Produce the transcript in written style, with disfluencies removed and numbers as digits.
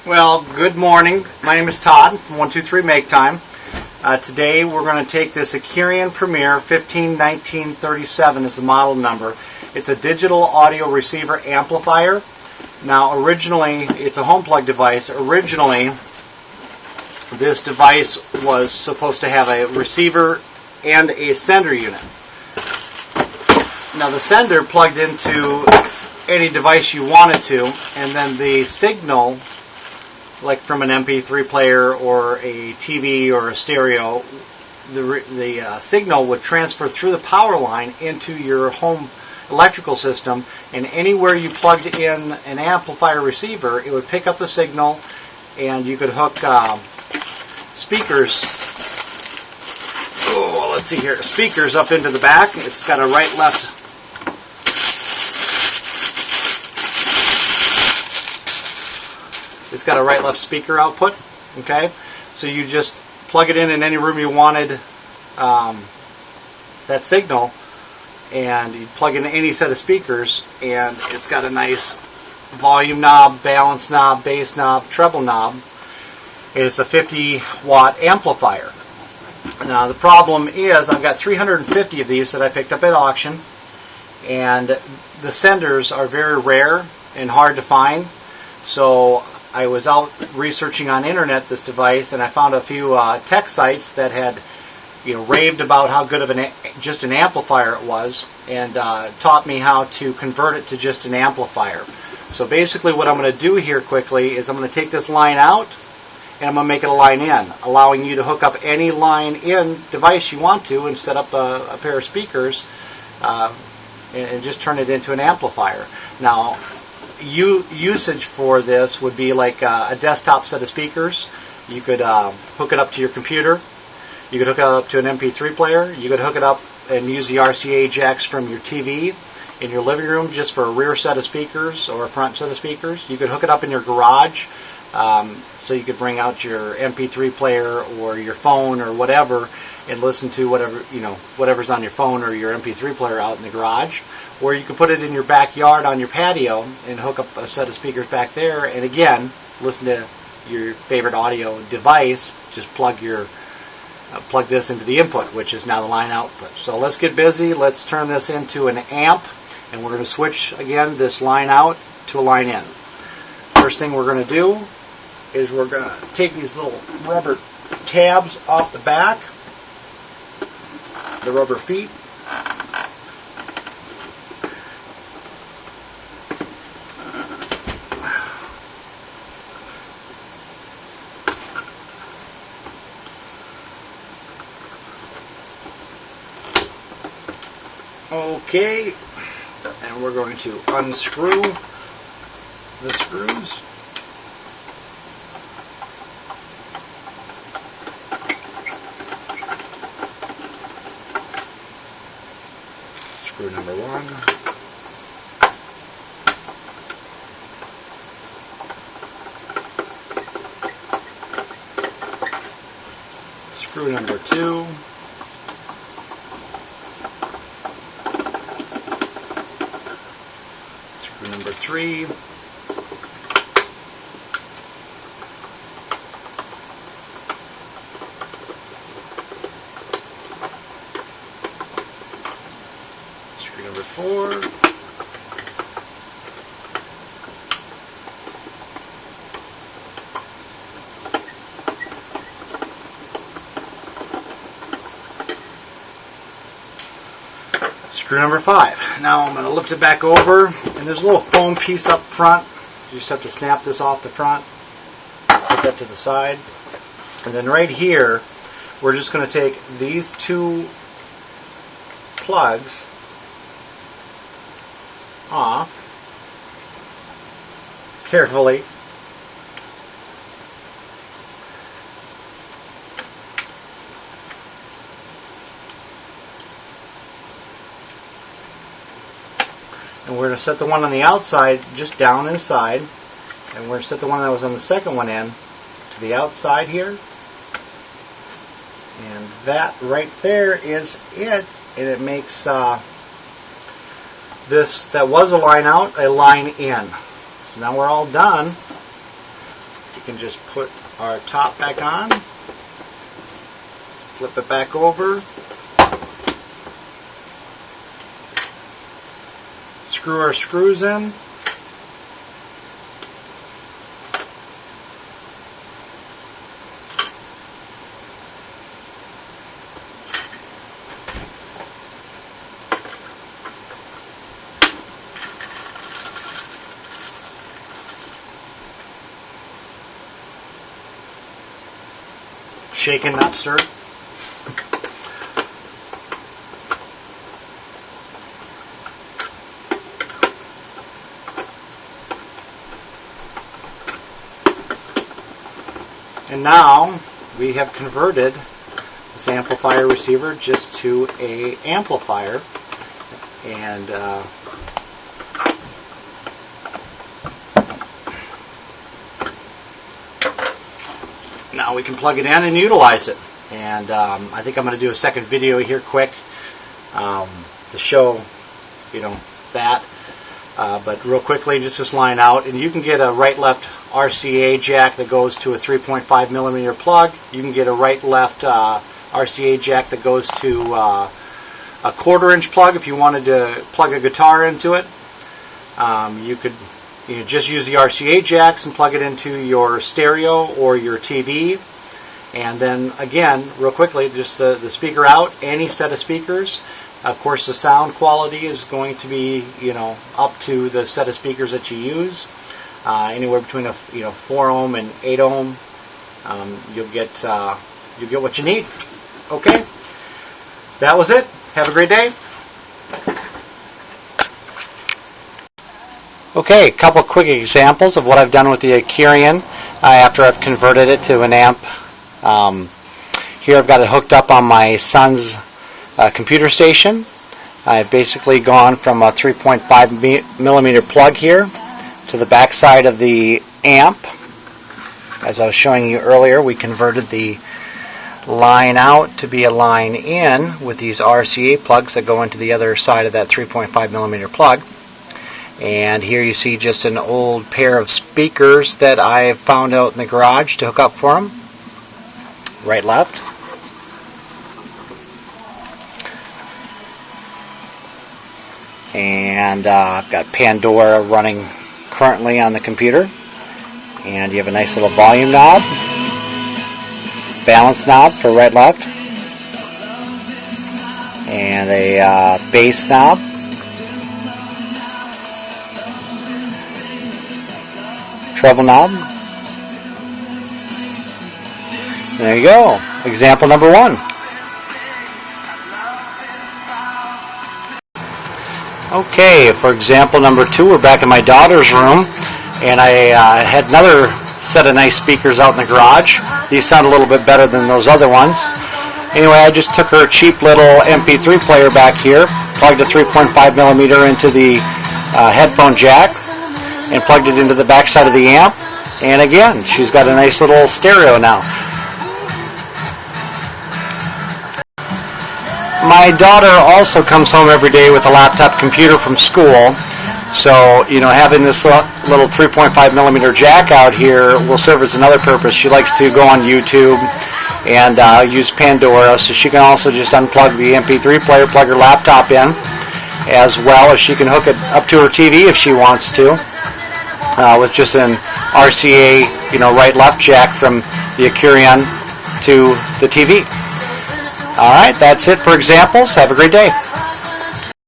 Well, good morning. My name is Todd from 123 Make Time. Today we're going to take this Accurian Premier 151937 is the model number. It's a digital audio receiver amplifier. Now originally, it's a home plug device. Originally, this device was supposed to have a receiver and a sender unit. Now the sender plugged into any device you wanted to, and then the signal, like from an MP3 player or a TV or a stereo, the signal would transfer through the power line into your home electrical system, and anywhere you plugged in an amplifier receiver, it would pick up the signal, and you could hook speakers. Oh, let's see here. Speakers up into the back. It's got a right-left. It's got a right-left speaker output. Okay, so you just plug it in any room you wanted that signal, and you plug in any set of speakers, and it's got a nice volume knob, balance knob, bass knob, treble knob, and it's a 50-watt amplifier. Now the problem is I've got 350 of these that I picked up at auction, and the senders are very rare and hard to find. So I was out researching on internet this device, and I found a few tech sites that had raved about how good of just an amplifier it was, and taught me how to convert it to just an amplifier. So basically what I'm going to do here quickly is I'm going to take this line out, and I'm going to make it a line in, allowing you to hook up any line in device you want to and set up a pair of speakers and just turn it into an amplifier. Now, usage for this would be like a desktop set of speakers. You could hook it up to your computer. You could hook it up to an MP3 player. You could hook it up and use the RCA jacks from your TV in your living room just for a rear set of speakers or a front set of speakers. You could hook it up in your garage, so you could bring out your MP3 player or your phone or whatever and listen to whatever's on your phone or your MP3 player out in the garage. Or you could put it in your backyard on your patio and hook up a set of speakers back there, and again listen to your favorite audio device. Just plug this into the input, which is now the line output. So let's get busy. Let's turn this into an amp, and we're going to switch again this line out to a line in. First thing we're going to do is we're going to take these little rubber tabs off the back, the rubber feet. Okay, and we're going to unscrew the screws. Screw number one. Screw number two. Number three. Screw number four. Screw number five. Now I'm going to lift it back over, and there's a little foam piece up front. You just have to snap this off the front, put that to the side, and then right here we're just going to take these two plugs off carefully. And we're going to set the one on the outside just down inside, and we're going to set the one that was on the second one in to the outside here. And that right there is it, and it makes this that was a line out a line in. So now we're all done. you can just put our top back on, flip it back over, screw our screws in, shaken, not stirred. And now we have converted this amplifier receiver just to an amplifier, and now we can plug it in and utilize it. And I think I'm going to do a second video here quick to show, that. But real quickly, just this line out, and you can get a right-left RCA jack that goes to a 3.5 millimeter plug. You can get a right-left RCA jack that goes to a 1/4 inch plug if you wanted to plug a guitar into it. You could just use the RCA jacks and plug it into your stereo or your TV. And then again, real quickly, just the speaker out, any set of speakers. Of course, the sound quality is going to be, up to the set of speakers that you use. Anywhere between a 4 ohm and 8 ohm, you'll get what you need. Okay, that was it. Have a great day. Okay, a couple quick examples of what I've done with the Accurian after I've converted it to an amp. Here I've got it hooked up on my son's computer station. I've basically gone from a 3.5 millimeter plug here to the back side of the amp. As I was showing you earlier, we converted the line out to be a line in with these RCA plugs that go into the other side of that 3.5 millimeter plug. And here you see just an old pair of speakers that I found out in the garage to hook up for them. Right, left. And I've got Pandora running currently on the computer. And you have a nice little volume knob, balance knob for right, left, and a bass knob, treble knob. There you go. Example number 1. Okay, for example number 2, we're back in my daughter's room, and I had another set of nice speakers out in the garage. These sound a little bit better than those other ones. Anyway, I just took her cheap little MP3 player back here, plugged a 3.5 millimeter into the headphone jack, and plugged it into the back side of the amp. And again, she's got a nice little stereo now. My daughter also comes home every day with a laptop computer from school, so having this little 3.5 millimeter jack out here will serve as another purpose. She likes to go on YouTube and use Pandora, so she can also just unplug the MP3 player, plug her laptop in, as well as she can hook it up to her TV if she wants to, with just an RCA right-left jack from the Accurian to the TV. Alright, that's it for examples. Have a great day.